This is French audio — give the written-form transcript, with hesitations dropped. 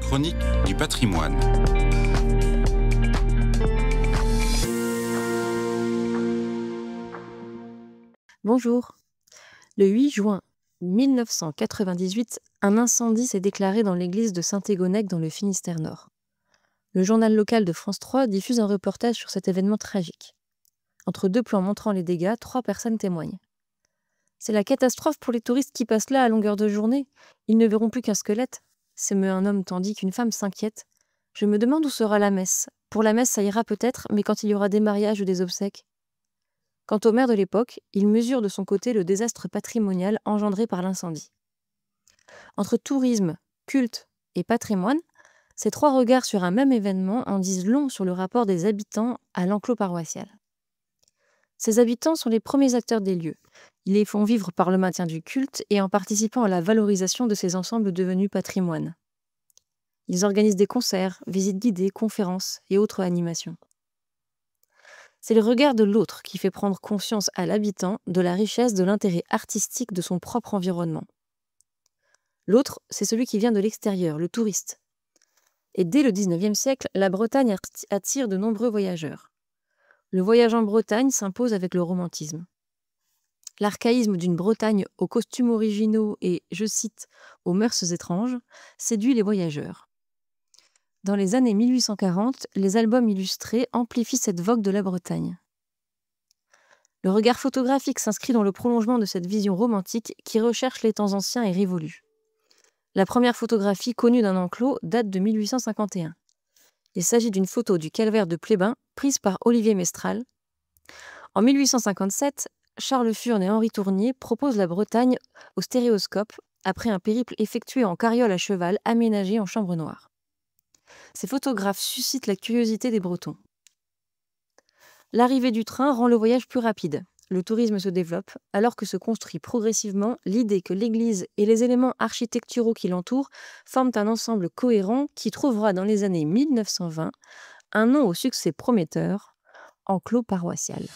chronique du patrimoine. Bonjour. Le 8 juin 1998, un incendie s'est déclaré dans l'église de Saint-Égonnec dans le Finistère Nord. Le journal local de France 3 diffuse un reportage sur cet événement tragique. Entre deux plans montrant les dégâts, 3 personnes témoignent. C'est la catastrophe pour les touristes qui passent là à longueur de journée. Ils ne verront plus qu'un squelette, s'émeut un homme tandis qu'une femme s'inquiète. Je me demande où sera la messe. Pour la messe, ça ira peut-être, mais quand il y aura des mariages ou des obsèques. Quant au maire de l'époque, il mesure de son côté le désastre patrimonial engendré par l'incendie. Entre tourisme, culte et patrimoine, ces 3 regards sur un même événement en disent long sur le rapport des habitants à l'enclos paroissial. Ces habitants sont les premiers acteurs des lieux. Ils les font vivre par le maintien du culte et en participant à la valorisation de ces ensembles devenus patrimoine. Ils organisent des concerts, visites guidées, conférences et autres animations. C'est le regard de l'autre qui fait prendre conscience à l'habitant de la richesse de l'intérêt artistique de son propre environnement. L'autre, c'est celui qui vient de l'extérieur, le touriste. Et dès le XIXe siècle, la Bretagne attire de nombreux voyageurs. Le voyage en Bretagne s'impose avec le romantisme. L'archaïsme d'une Bretagne aux costumes originaux et, je cite, aux mœurs étranges, séduit les voyageurs. Dans les années 1840, les albums illustrés amplifient cette vogue de la Bretagne. Le regard photographique s'inscrit dans le prolongement de cette vision romantique qui recherche les temps anciens et révolus. La première photographie connue d'un enclos date de 1851. Il s'agit d'une photo du calvaire de Plébin prise par Olivier Mestral. En 1857, Charles Furne et Henri Tournier proposent la Bretagne au stéréoscope après un périple effectué en carriole à cheval aménagé en chambre noire. Ces photographes suscitent la curiosité des Bretons. L'arrivée du train rend le voyage plus rapide. Le tourisme se développe, alors que se construit progressivement l'idée que l'église et les éléments architecturaux qui l'entourent forment un ensemble cohérent qui trouvera dans les années 1920 un nom au succès prometteur, enclos paroissial.